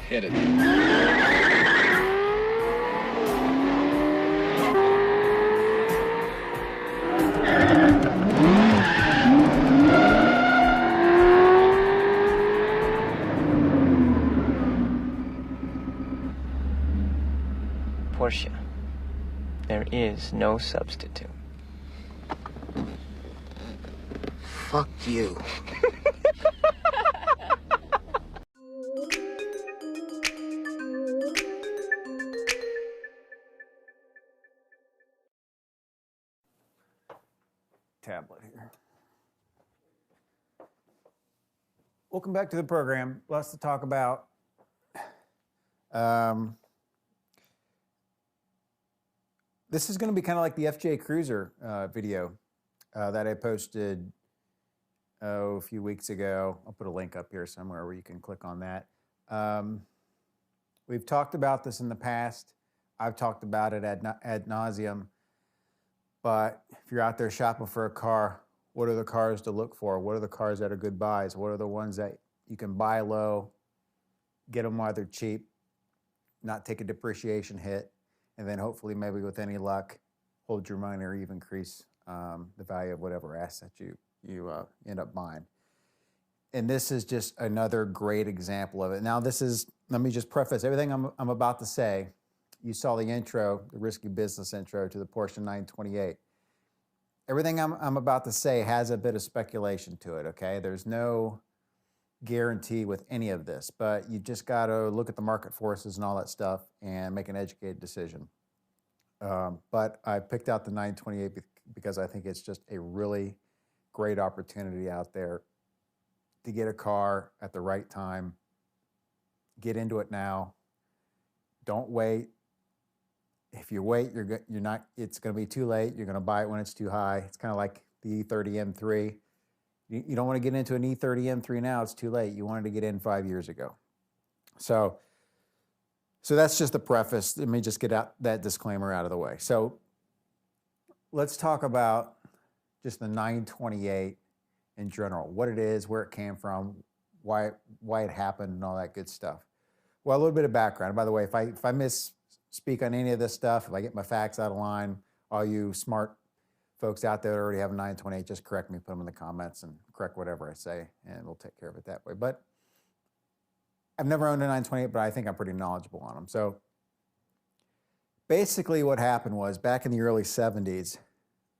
Hit it. Porsche. There is no substitute. Fuck you. Tablet here. Welcome back to the program. Lots to talk about. This is going to be kind of like the FJ Cruiser video that I posted a few weeks ago. I'll put a link up here somewhere where you can click on that. We've talked about this in the past. I've talked about it ad nauseum. But if you're out there shopping for a car, what are the cars to look for? What are the cars that are good buys? What are the ones that you can buy low, get them while they're cheap, not take a depreciation hit, and then hopefully maybe with any luck, hold your money or even increase the value of whatever asset you end up buying. And this is just another great example of it. Now let me just preface everything I'm about to say. You saw the intro, the Risky Business intro to the Porsche 928. Everything I'm about to say has a bit of speculation to it, okay? There's no guarantee with any of this, but you just got to look at the market forces and all that stuff and make an educated decision. But I picked out the 928 because I think it's just a really great opportunity out there to get a car at the right time. Get into it now. Don't wait. If you wait, it's going to be too late. You're going to buy it when it's too high. It's kind of like the E30 M3. You don't want to get into an E30 M3 now. It's too late. You wanted to get in 5 years ago. So that's just the preface. Let me just get that disclaimer out of the way. So let's talk about just the 928 in general, what it is, where it came from, why it happened, and all that good stuff. Well, a little bit of background. By the way, if I misspeak on any of this stuff, if I get my facts out of line, all you smart folks out there that already have a 928, just correct me, put them in the comments, and correct whatever I say, and we'll take care of it that way. But I've never owned a 928, but I think I'm pretty knowledgeable on them. So basically what happened was back in the early 70s,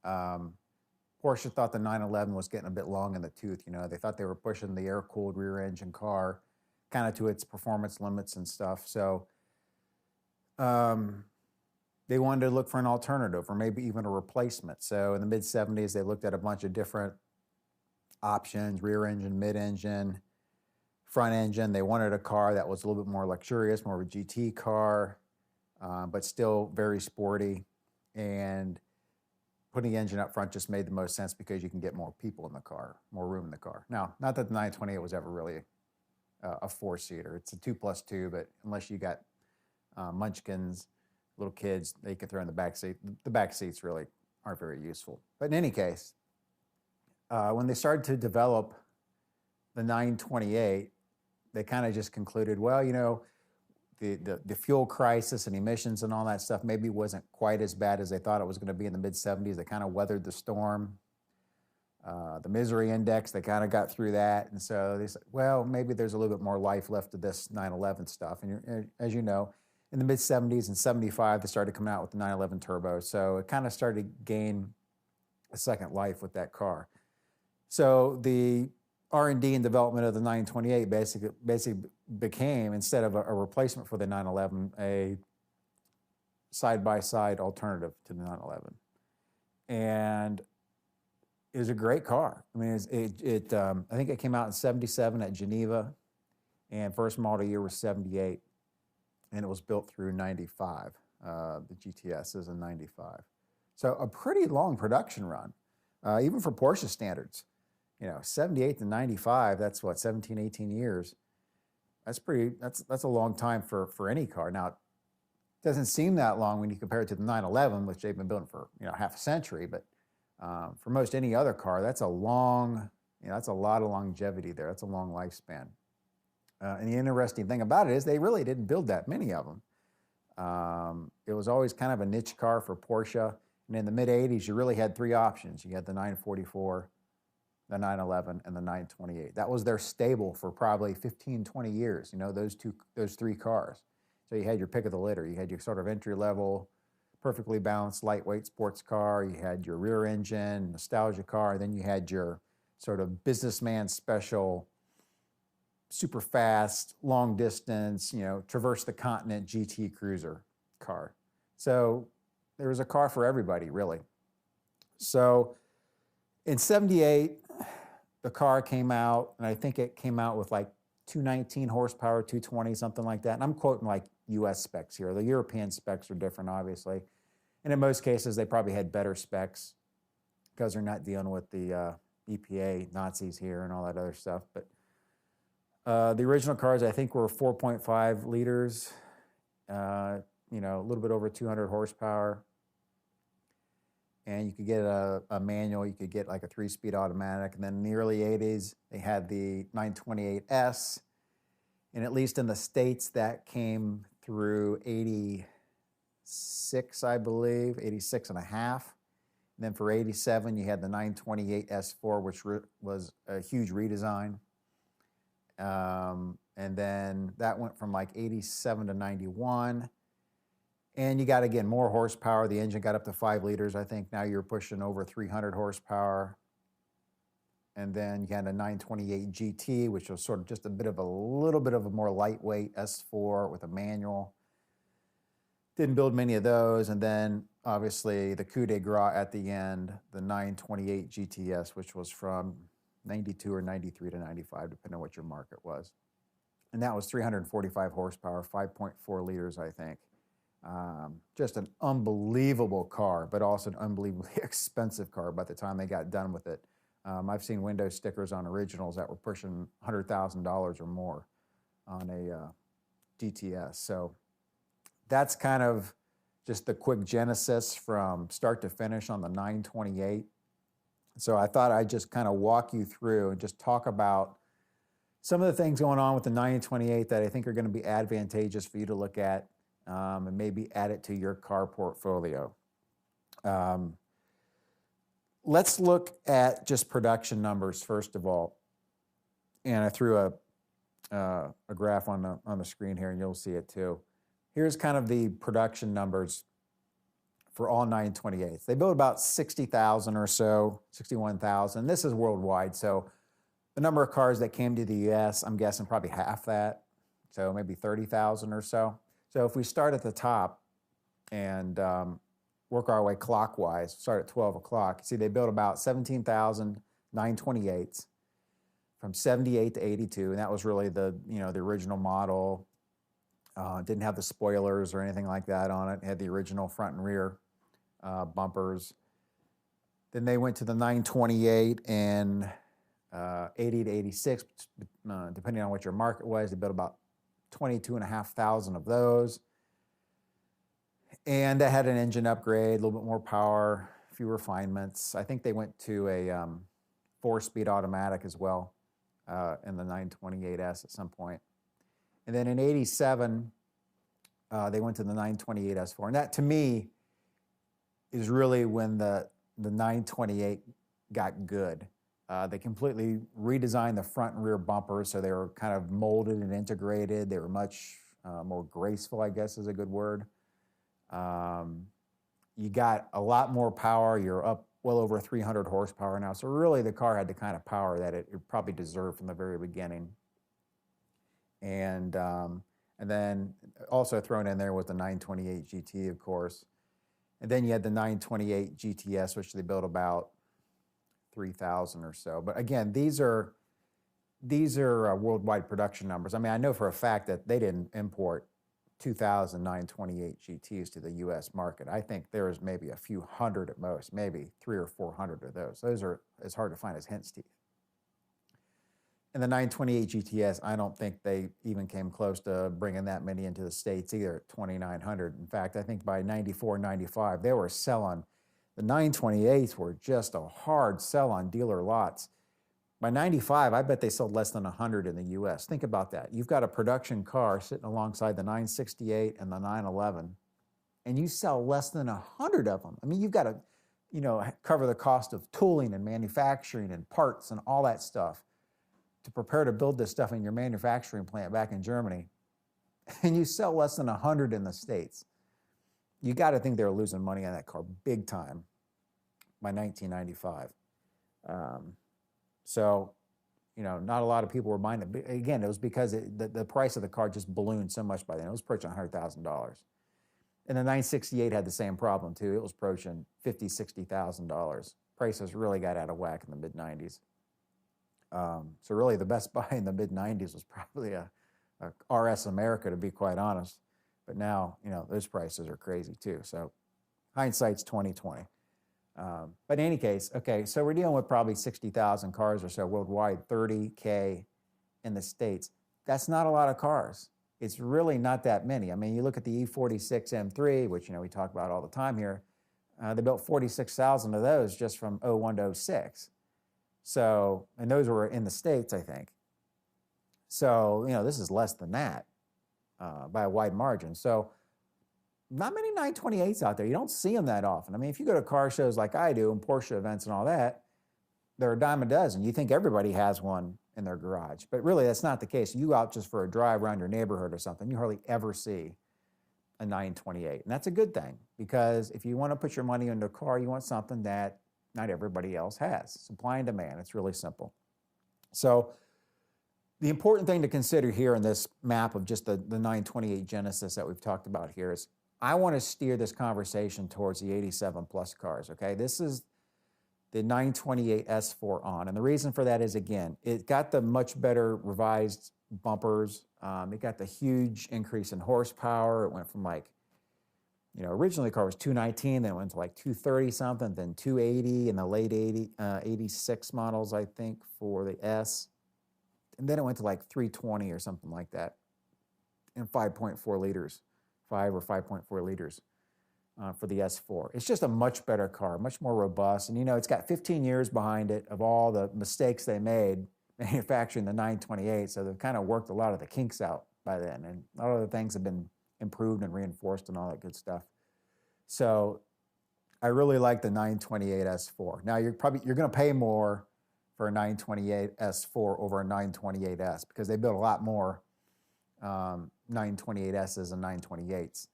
Porsche thought the 911 was getting a bit long in the tooth. You know, they thought they were pushing the air-cooled rear-engine car kind of to its performance limits and stuff. So they wanted to look for an alternative or maybe even a replacement. So in the mid-70s, they looked at a bunch of different options, rear engine, mid-engine, front engine. They wanted a car that was a little bit more luxurious, more of a GT car, but still very sporty. And putting the engine up front just made the most sense because you can get more people in the car, more room in the car. Now, not that the 928 was ever really a four-seater. It's a 2+2, but unless you got munchkins, little kids, they could throw in the back seat. The back seats really aren't very useful. But in any case, when they started to develop the 928, they kind of just concluded, well, you know, the fuel crisis and emissions and all that stuff maybe wasn't quite as bad as they thought it was going to be in the mid-70s. They kind of weathered the storm. The misery index, they kind of got through that. And so they said, well, maybe there's a little bit more life left of this 911 stuff. And as you know, in the mid-70s and 75, they started coming out with the 911 turbo. So it kind of started to gain a second life with that car. So the R&D and development of the 928 basically became, instead of a replacement for the 911, a side-by-side alternative to the 911. And it was a great car. I mean, I think it came out in 77 at Geneva, and first model year was 78, and it was built through 95. The GTS is in 95. So a pretty long production run, even for Porsche standards. You know, 78 to 95, that's what, 17, 18 years. That's a long time for any car. Now, it doesn't seem that long when you compare it to the 911, which they've been building for, you know, half a century, but for most any other car, that's a long, you know, that's a lot of longevity there. That's a long lifespan. And the interesting thing about it is they really didn't build that many of them. It was always kind of a niche car for Porsche. And in the mid 80s, you really had three options. You had the 944, the 911, and the 928. That was their stable for probably 15, 20 years, those three cars. So you had your pick of the litter. You had your sort of entry level, perfectly balanced, lightweight sports car. You had your rear engine, nostalgia car. Then you had your sort of businessman special, super fast, long distance, traverse the continent GT cruiser car. So there was a car for everybody, really. So in 78, the car came out, and I think it came out with like 219 horsepower, 220, something like that. And I'm quoting like US specs here. The European specs are different, obviously. And in most cases, they probably had better specs because they're not dealing with the EPA Nazis here and all that other stuff. But the original cars, I think, were 4.5 liters, a little bit over 200 horsepower. And you could get a manual, you could get like a 3-speed automatic. And then in the early 80s, they had the 928S. And at least in the States, that came through 86, I believe, 86 and a half. And then for 87, you had the 928S4, which was a huge redesign. And then that went from like 87 to 91. And you got, again, more horsepower. The engine got up to 5 liters. I think now you're pushing over 300 horsepower. And then you had a 928 GT, which was sort of just a little bit of a more lightweight S4 with a manual. Didn't build many of those. And then, obviously, the coup de grace at the end, the 928 GTS, which was from 92 or 93 to 95, depending on what your market was. And that was 345 horsepower, 5.4 liters, I think. Just an unbelievable car, but also an unbelievably expensive car by the time they got done with it. I've seen window stickers on originals that were pushing $100,000 or more on a GTS. So that's kind of just the quick genesis from start to finish on the 928. So I thought I'd just kind of walk you through and just talk about some of the things going on with the 928 that I think are going to be advantageous for you to look at. And maybe add it to your car portfolio. Let's look at just production numbers first of all. And I threw a graph on the screen here, and you'll see it too. Here's kind of the production numbers for all 928s. They built about 60,000 or so, 61,000. This is worldwide, so the number of cars that came to the U.S., I'm guessing probably half that, so maybe 30,000 or so. So if we start at the top and work our way clockwise, start at 12 o'clock, see they built about 17,000 928s from 78 to 82, and that was really the original model. Didn't have the spoilers or anything like that on it. It had the original front and rear bumpers. Then they went to the 928 and 80 to 86, depending on what your market was. They built about 22,500 of those. And that had an engine upgrade, a little bit more power, a few refinements. I think they went to a 4-speed automatic as well in the 928S at some point. And then in 87, they went to the 928S4. And that, to me, is really when the 928 got good. They completely redesigned the front and rear bumpers, so they were kind of molded and integrated. They were much more graceful, I guess is a good word. You got a lot more power. You're up well over 300 horsepower now. So really the car had the kind of power that it probably deserved from the very beginning. And then also thrown in there was the 928 GT, of course. And then you had the 928 GTS, which they built about 3,000 or so. But again, these are worldwide production numbers. I mean, I know for a fact that they didn't import 2,000 928 GTs to the U.S. market. I think there is maybe a few hundred at most, maybe 300 or 400 of those. Those are as hard to find as hen's teeth. And the 928 GTS, I don't think they even came close to bringing that many into the States either at 2,900. In fact, I think by 94, 95, they were selling, the 928s were just a hard sell on dealer lots. By 95, I bet they sold less than 100 in the US. Think about that. You've got a production car sitting alongside the 968 and the 911, and you sell less than 100 of them. I mean, you've got to, cover the cost of tooling and manufacturing and parts and all that stuff to prepare to build this stuff in your manufacturing plant back in Germany, and you sell less than 100 in the States. You got to think they were losing money on that car big time by 1995. So, not a lot of people were buying it. But again, it was because the price of the car just ballooned so much by then. It was approaching $100,000. And the 968 had the same problem too. It was approaching $50,000, $60,000. Prices really got out of whack in the mid-90s. So really the best buy in the mid-90s was probably a RS America, to be quite honest. But now, those prices are crazy too. So hindsight's 2020. But in any case, okay, so we're dealing with probably 60,000 cars or so worldwide, 30K in the States. That's not a lot of cars. It's really not that many. I mean, you look at the E46 M3, which, we talk about all the time here. They built 46,000 of those just from 01 to 06. So, and those were in the States, I think. So, this is less than that by a wide margin. So, not many 928s out there. You don't see them that often. I mean, if you go to car shows like I do and Porsche events and all that, they're a dime a dozen. You think everybody has one in their garage, but really that's not the case. You go out just for a drive around your neighborhood or something, you hardly ever see a 928. And that's a good thing, because if you want to put your money into a car, you want something that not everybody else has. Supply and demand. It's really simple. So the important thing to consider here in this map of just the 928 Genesis that we've talked about here is I want to steer this conversation towards the 87 plus cars, okay? This is the 928 S4 on. And the reason for that is, again, it got the much better revised bumpers. It got the huge increase in horsepower. It went from originally the car was 219, then it went to 230 something, then 280 in the late 86 models, I think, for the S. And then it went to 320 or something like that, and 5.4 liters. 5 or 5.4 liters for the S4. It's just a much better car, much more robust. And it's got 15 years behind it of all the mistakes they made manufacturing the 928. So they've kind of worked a lot of the kinks out by then. And a lot of the things have been improved and reinforced and all that good stuff. So I really like the 928 S4. Now you're going to pay more for a 928 S4 over a 928S because they built a lot more 928Ss and 928s.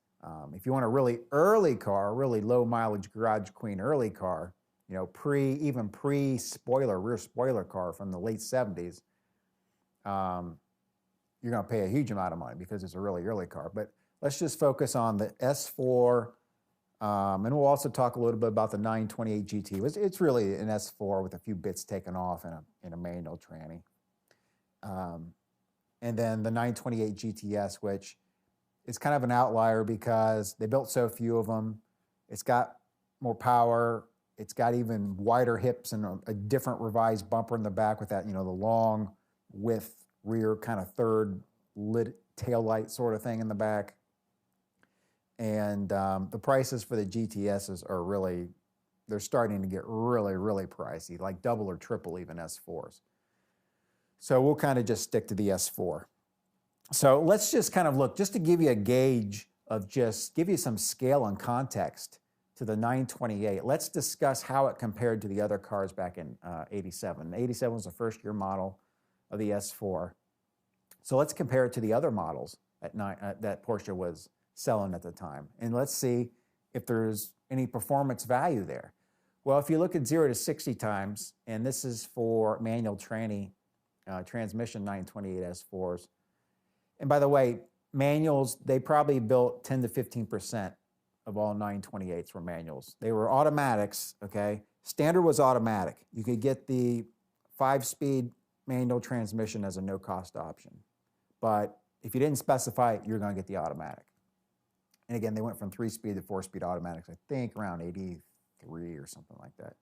If you want a really early car, really low mileage garage queen early car, even pre-spoiler, rear spoiler car from the late 70s, you're going to pay a huge amount of money because it's a really early car. But let's just focus on the S4, and we'll also talk a little bit about the 928 GT. It's really an S4 with a few bits taken off in a manual tranny. And then the 928 GTS, which is kind of an outlier because they built so few of them. It's got more power. It's got even wider hips and a different revised bumper in the back with that, the long width rear kind of third lit tail light sort of thing in the back. And the prices for the GTSs are they're starting to get really, really pricey, like double or triple even S4s. So we'll kind of just stick to the S4. So let's just kind of look, just to give you a gauge of give you some scale and context to the 928. Let's discuss how it compared to the other cars back in 87. 87 was the first year model of the S4. So let's compare it to the other models that Porsche was selling at the time. And let's see if there's any performance value there. Well, if you look at 0 to 60 times, and this is for manual transmission 928 S4s. And by the way, manuals, they probably built 10 to 15% of all 928s were manuals. They were automatics, okay? Standard was automatic. You could get the 5-speed manual transmission as a no-cost option. But if you didn't specify it, you're going to get the automatic. And again, they went from 3-speed to 4-speed automatics, I think around 83 or something like that.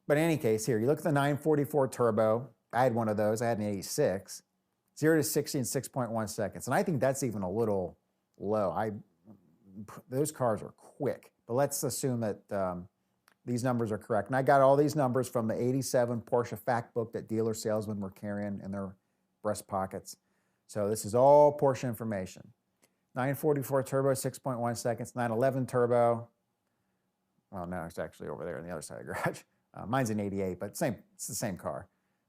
But in any case, here, you look at the 944 Turbo. I had one of those. I had an 86. 0 to 60 in 6.1 seconds. And I think that's even a little low. Those cars are quick. But let's assume that these numbers are correct. And I got all these numbers from the 87 Porsche fact book that dealer salesmen were carrying in their breast pockets. So this is all Porsche information. 944 turbo, 6.1 seconds. 911 turbo. Well, no, it's actually over there on the other side of the garage. Mine's an 88, but it's the same car.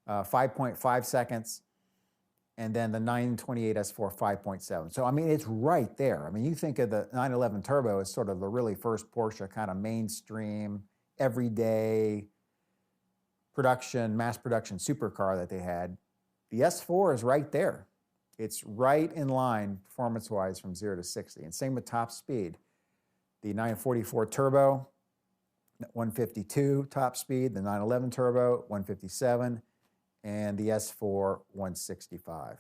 5.5 seconds. And then the 928 S4, 5.7. So, I mean, it's right there. I mean, you think of the 911 turbo as sort of the really first Porsche kind of mainstream, everyday production, mass production supercar that they had. The S4 is right there. It's right in line performance-wise from 0 to 60. And same with top speed. The 944 turbo, 152 top speed, the 911 turbo, 157, and the S4, 165.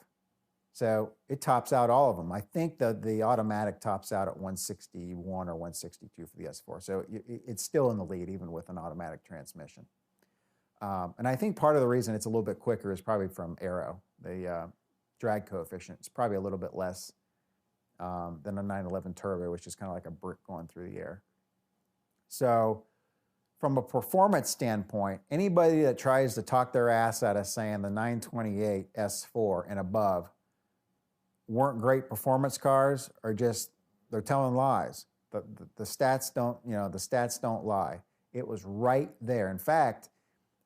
So it tops out all of them. I think that the automatic tops out at 161 or 162 for the S4. So it's still in the lead, even with an automatic transmission. And I think part of the reason it's a little bit quicker is probably from aero. The drag coefficient is probably a little bit less than a 911 turbo, which is kind of like a brick going through the air. So from a performance standpoint, anybody that tries to talk their ass out of saying the 928 S4 and above weren't great performance cars are just, they're telling lies. The stats don't, the stats don't lie. It was right there. In fact,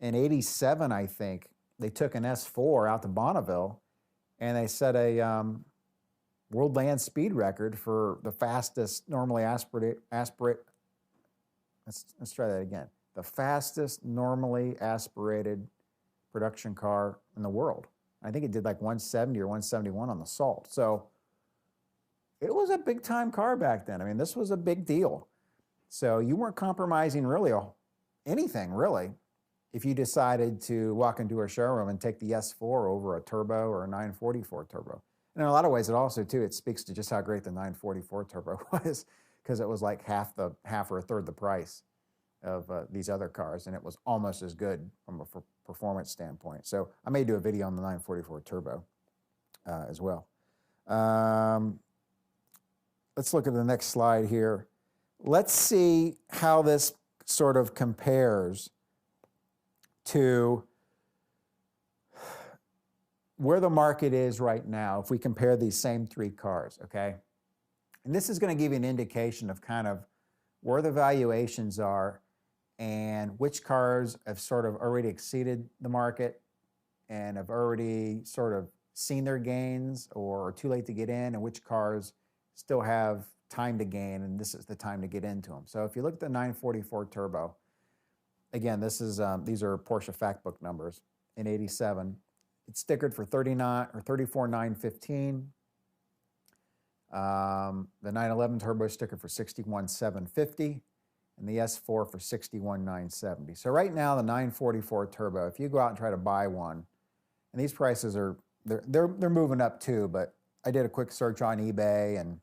in 87, I think, they took an S4 out to Bonneville and they set a world land speed record for the fastest normally aspirate. Let's try that again. The fastest normally aspirated production car in the world. I think it did like 170 or 171 on the salt. So it was a big time car back then. I mean, this was a big deal. So you weren't compromising really anything really if you decided to walk into a showroom and take the S4 over a turbo or a 944 turbo. And in a lot of ways, it also too, it speaks to just how great the 944 turbo was, because it was like half or a third the price of these other cars, and it was almost as good from a performance standpoint. So I may do a video on the 944 turbo as well. Let's look at the next slide here. Let's see how this sort of compares to where the market is right now if we compare these same three cars, okay? And this is going to give you an indication of kind of where the valuations are and which cars have sort of already exceeded the market and have already sort of seen their gains or are too late to get in, and which cars still have time to gain, and this is the time to get into them. So if you look at the 944 turbo, again, this is these are Porsche Factbook numbers in 87. It's stickered for 34,915. The 911 turbo is stickered for 61,750, and the S4 for 61,970. So right now, the 944 turbo, if you go out and try to buy one, and these prices are they're moving up too. But I did a quick search on eBay and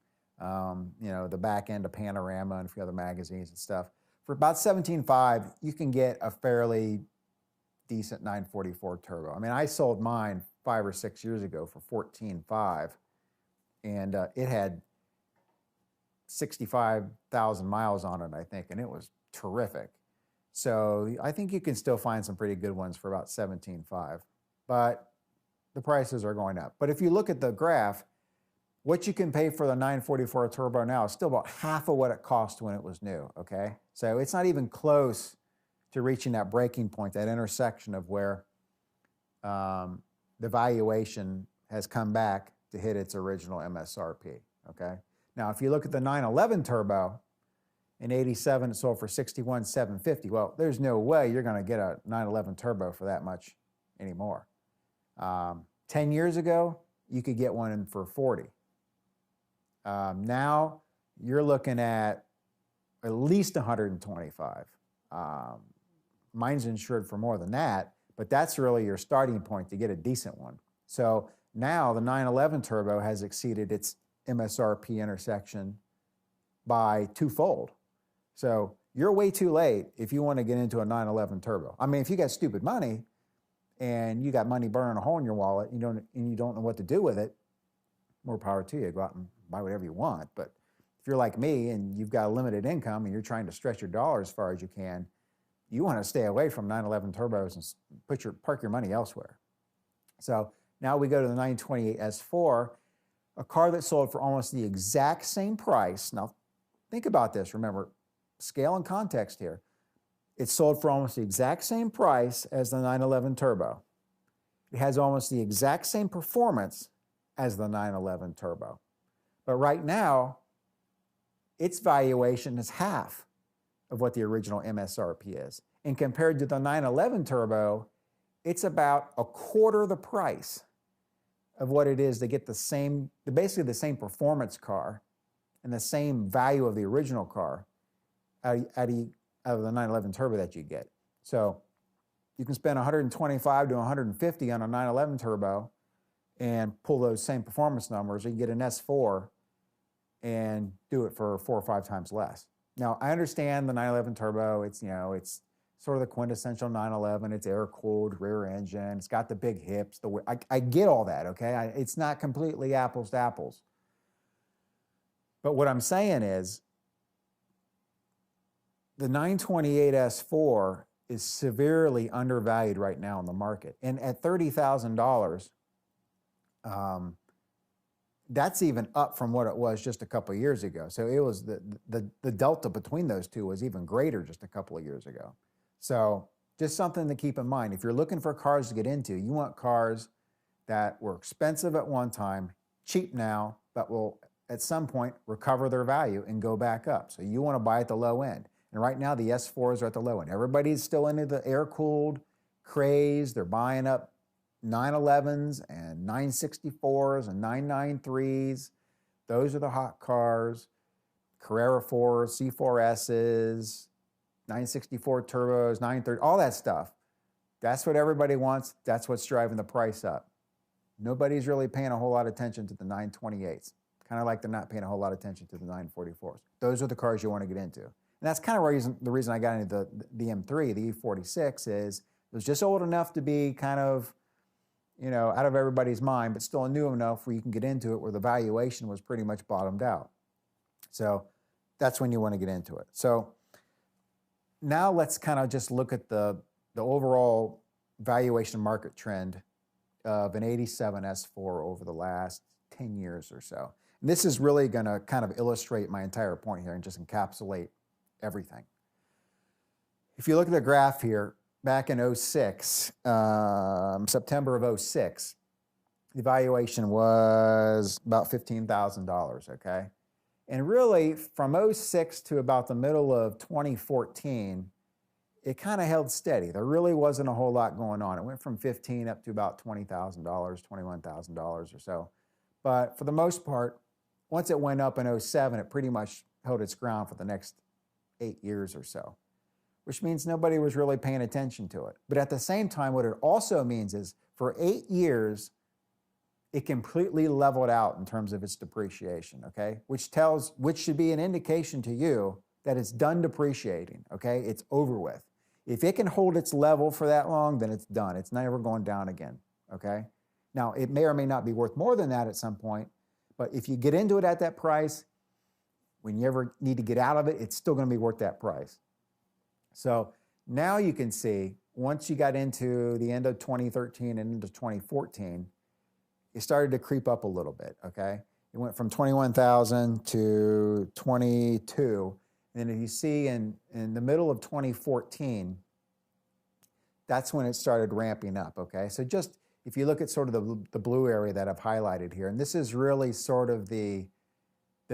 the back end of Panorama and a few other magazines and stuff. For about $17,500, you can get a fairly decent 944 turbo. I mean, I sold mine 5 or 6 years ago for $14,500, and it had 65,000 miles on it, I think, and it was terrific. So I think you can still find some pretty good ones for about $17,500, but the prices are going up. But if you look at the graph, what you can pay for the 944 turbo now is still about half of what it cost when it was new, okay? So it's not even close to reaching that breaking point, that intersection of where the valuation has come back to hit its original MSRP, okay? Now, if you look at the 911 turbo, in 87, it sold for $61,750. Well, there's no way you're going to get a 911 turbo for that much anymore. 10 years ago, you could get one for $40. Now, you're looking at least $125. Mine's insured for more than that, but that's really your starting point to get a decent one. So now the 911 turbo has exceeded its MSRP intersection by twofold. So you're way too late if you want to get into a 911 turbo. I mean, if you got stupid money and you got money burning a hole in your wallet, you don't know what to do with it, more power to you. Go out and buy whatever you want. But if you're like me and you've got a limited income and you're trying to stretch your dollar as far as you can, you want to stay away from 911 turbos and park your money elsewhere. So now we go to the 928 S4, a car that sold for almost the exact same price. Now, think about this. Remember, scale and context here. It sold for almost the exact same price as the 911 Turbo. It has almost the exact same performance as the 911 Turbo. But right now, its valuation is half of what the original MSRP is. And compared to the 911 Turbo, it's about a quarter the price of what it is to get basically the same performance car and the same value of the original car out of the 911 Turbo that you get. So you can spend 125 to 150 on a 911 Turbo and pull those same performance numbers. You can get an S4 and do it for 4 or 5 times less. Now, I understand the 911 Turbo, it's sort of the quintessential 911. It's air-cooled, rear engine. It's got the big hips. I get all that, okay? It's not completely apples to apples. But what I'm saying is the 928 S4 is severely undervalued right now in the market. And at $30,000, that's even up from what it was just a couple of years ago. So it was the delta between those two was even greater just a couple of years ago. So just something to keep in mind. If you're looking for cars to get into, you want cars that were expensive at one time, cheap now, but will at some point recover their value and go back up. So you want to buy at the low end. And right now the S4s are at the low end. Everybody's still into the air-cooled craze. They're buying up 911s and 964s and 993s. Those are the hot cars. Carrera 4s, C4Ss, 964 turbos, 930, all that stuff. That's what everybody wants. That's what's driving the price up. Nobody's really paying a whole lot of attention to the 928s. Kind of like they're not paying a whole lot of attention to the 944s. Those are the cars you want to get into. And that's kind of the reason I got into the M3, the E46, is it was just old enough to be kind of, out of everybody's mind, but still new enough where you can get into it where the valuation was pretty much bottomed out. So that's when you want to get into it. So now let's kind of just look at the overall valuation market trend of an 87 S4 over the last 10 years or so. And this is really going to kind of illustrate my entire point here and just encapsulate everything. If you look at the graph here, back in 06, September of 06, the valuation was about $15,000, okay? And really, from 06 to about the middle of 2014, it kind of held steady. There really wasn't a whole lot going on. It went from 15 up to about $20,000, $21,000 or so. But for the most part, once it went up in 07, it pretty much held its ground for the next 8 years or so, which means nobody was really paying attention to it. But at the same time, what it also means is for 8 years, it completely leveled out in terms of its depreciation, okay? Which should be an indication to you that it's done depreciating, okay? It's over with. If it can hold its level for that long, then it's done. It's never going down again, okay? Now, it may or may not be worth more than that at some point, but if you get into it at that price, when you ever need to get out of it, it's still gonna be worth that price. So now you can see, once you got into the end of 2013 and into 2014, it started to creep up a little bit, okay? It went from 21,000 to 22. And if you see in the middle of 2014, that's when it started ramping up, okay? So just, if you look at sort of the blue area that I've highlighted here, and this is really sort of the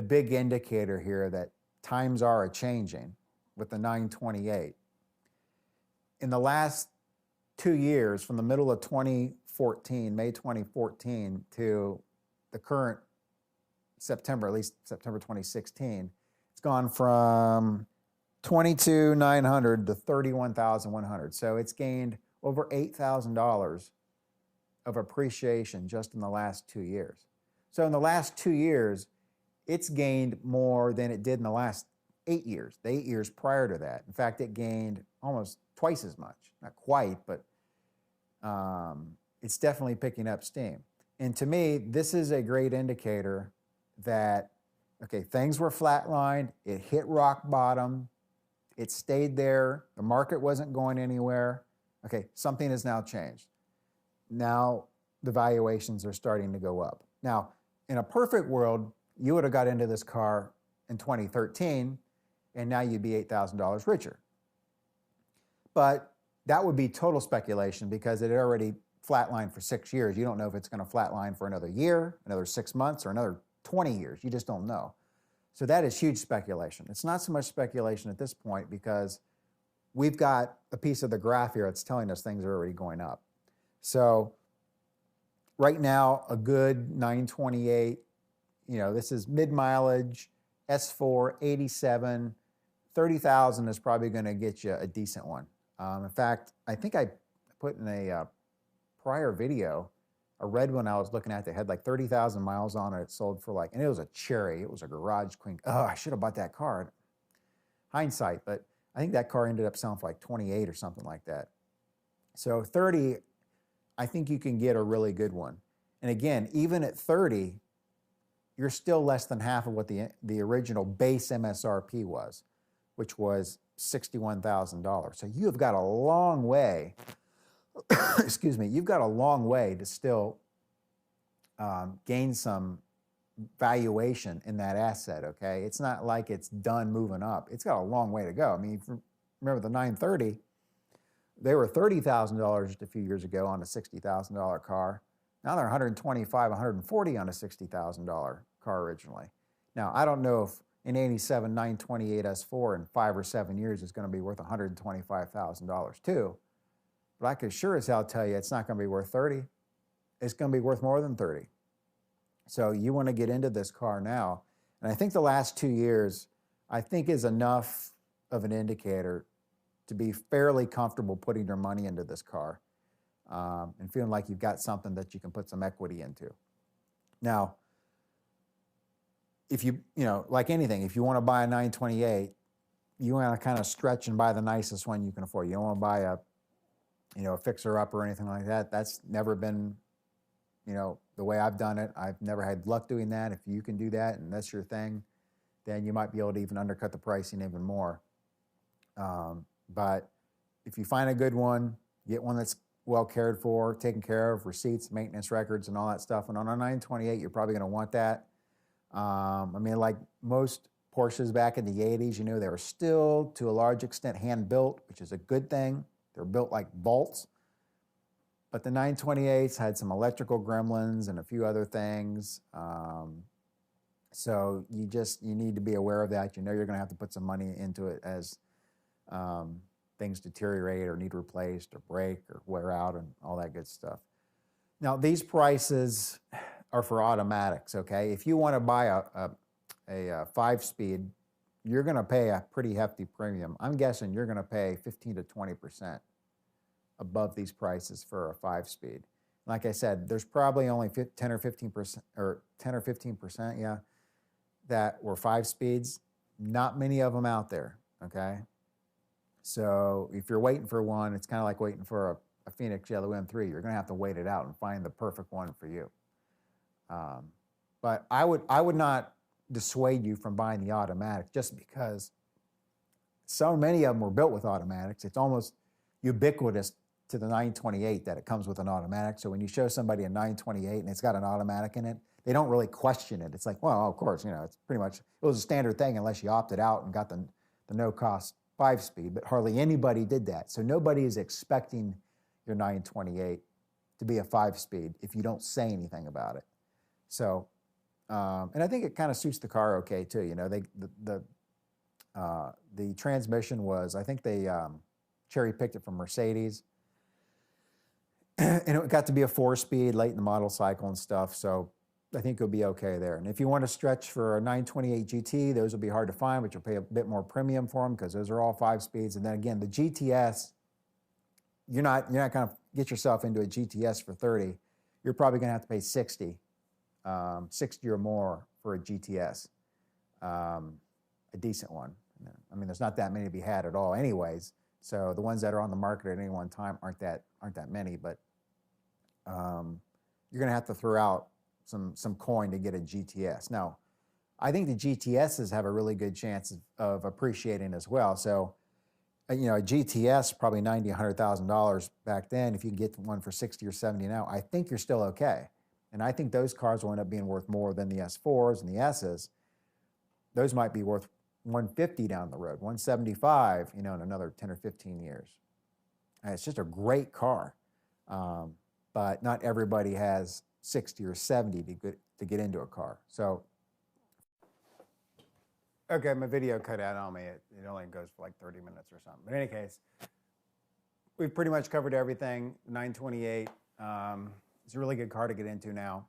big indicator here that times are changing with the 928. In the last 2 years, from the middle of 2014, May 2014, to the current September, at least September 2016, it's gone from 22,900 to 31,100. So it's gained over $8,000 of appreciation just in the last 2 years. So in the last 2 years, it's gained more than it did in the last 8 years, the 8 years prior to that. In fact, it gained almost twice as much. Not quite, but it's definitely picking up steam. And to me, this is a great indicator that, okay, things were flatlined, it hit rock bottom, It stayed there. The market wasn't going anywhere. Okay, something has now changed. Now the valuations are starting to go up. Now, in a perfect world, you would have got into this car in 2013, and now you'd be $8,000 richer. But that would be total speculation because it had already flatlined for 6 years. You don't know if it's going to flatline for another year, another 6 months, or another 20 years. You just don't know. So that is huge speculation. It's not so much speculation at this point because we've got a piece of the graph here that's telling us things are already going up. So right now, a good 928, this is mid-mileage, S4, 87, 30,000 is probably going to get you a decent one. In fact, I think I put in a prior video, a red one I was looking at that had like 30,000 miles on it. It sold for and it was a cherry. It was a garage queen. Oh, I should have bought that car. Hindsight, but I think that car ended up selling for like 28 or something like that. So 30, I think you can get a really good one. And again, even at 30, you're still less than half of what the original base MSRP was, which was $61,000. So you have got a long way, excuse me, you've got a long way to still gain some valuation in that asset, okay? It's not like it's done moving up. It's got a long way to go. I mean, remember the 930, they were $30,000 just a few years ago on a $60,000 car. Now they're $125, $140 on a $60,000 car originally. Now, I don't know if an 87 928 S4 in 5 or 7 years is going to be worth $125,000 too. But I can sure as hell tell you it's not going to be worth 30. It's going to be worth more than 30. So you want to get into this car now. And I think the last 2 years, I think is enough of an indicator to be fairly comfortable putting your money into this car and feeling like you've got something that you can put some equity into. Now, if like anything, if you want to buy a 928, you want to kind of stretch and buy the nicest one you can afford. You don't want to buy a fixer-up or anything like that. That's never been, the way I've done it. I've never had luck doing that. If you can do that and that's your thing, then you might be able to even undercut the pricing even more. But if you find a good one, get one that's well cared for, taken care of, receipts, maintenance records, and all that stuff. And on a 928, you're probably going to want that. Like most Porsches back in the 80s, they were still, to a large extent, hand-built, which is a good thing. They're built like vaults. But the 928s had some electrical gremlins and a few other things. So you need to be aware of that. You're going to have to put some money into it as things deteriorate or need replaced or break or wear out and all that good stuff. Now, these prices are for automatics, okay? If you want to buy a 5-speed, you're going to pay a pretty hefty premium. I'm guessing you're going to pay 15 to 20% above these prices for a 5-speed. Like I said, there's probably only 10 or 15%, yeah, that were 5-speeds. Not many of them out there, okay? So if you're waiting for one, it's kind of like waiting for a Phoenix Yellow M3. You're going to have to wait it out and find the perfect one for you. But I would not dissuade you from buying the automatic just because so many of them were built with automatics. It's almost ubiquitous to the 928 that it comes with an automatic. So when you show somebody a 928 and it's got an automatic in it, they don't really question it. It's like, well, of course, it's pretty much, it was a standard thing unless you opted out and got the no-cost 5-speed, but hardly anybody did that. So nobody is expecting your 928 to be a 5-speed if you don't say anything about it. So, and I think it kind of suits the car okay too. The transmission was, I think they cherry-picked it from Mercedes. And it got to be a 4-speed late in the model cycle and stuff, so I think it'll be okay there. And if you want to stretch for a 928 GT, those will be hard to find, but you'll pay a bit more premium for them because those are all 5-speeds. And then again, the GTS, you're not going to get yourself into a GTS for 30. You're probably going to have to pay 60 or more for a GTS, a decent one. I mean, there's not that many to be had at all anyways. So the ones that are on the market at any one time aren't that many, but you're going to have to throw out some coin to get a GTS. Now, I think the GTSs have a really good chance of appreciating as well. So you know, a GTS probably $90,000, $100,000 back then. If you can get one for 60 or 70 now, I think you're still okay. And I think those cars will end up being worth more than the S4s and the S's. Those might be worth 150 down the road, 175, you know, in another 10 or 15 years. And it's just a great car. But not everybody has 60 or 70 to get into a car. So, okay, my video cut out on me. It only goes for like 30 minutes or something. But in any case, we've pretty much covered everything. 928, it's a really good car to get into now.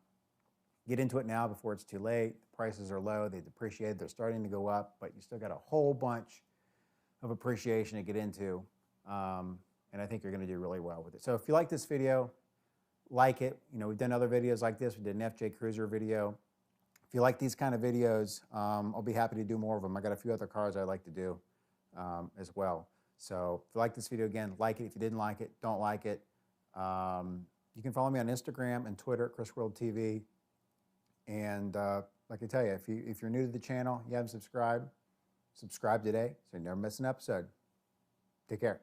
Get into it now before it's too late. The prices are low, they depreciate, they're starting to go up, but you still got a whole bunch of appreciation to get into. And I think you're gonna do really well with it. So if you like this video, like it. You know, we've done other videos like this. We did an FJ Cruiser video. If you like these kind of videos, I'll be happy to do more of them. I got a few other cars I'd like to do as well. So if you like this video, again, like it. If you didn't like it, don't like it. You can follow me on Instagram and Twitter at ChrisWorldTV. And like I tell you, if you're new to the channel, you haven't subscribed, subscribe today so you never miss an episode. Take care.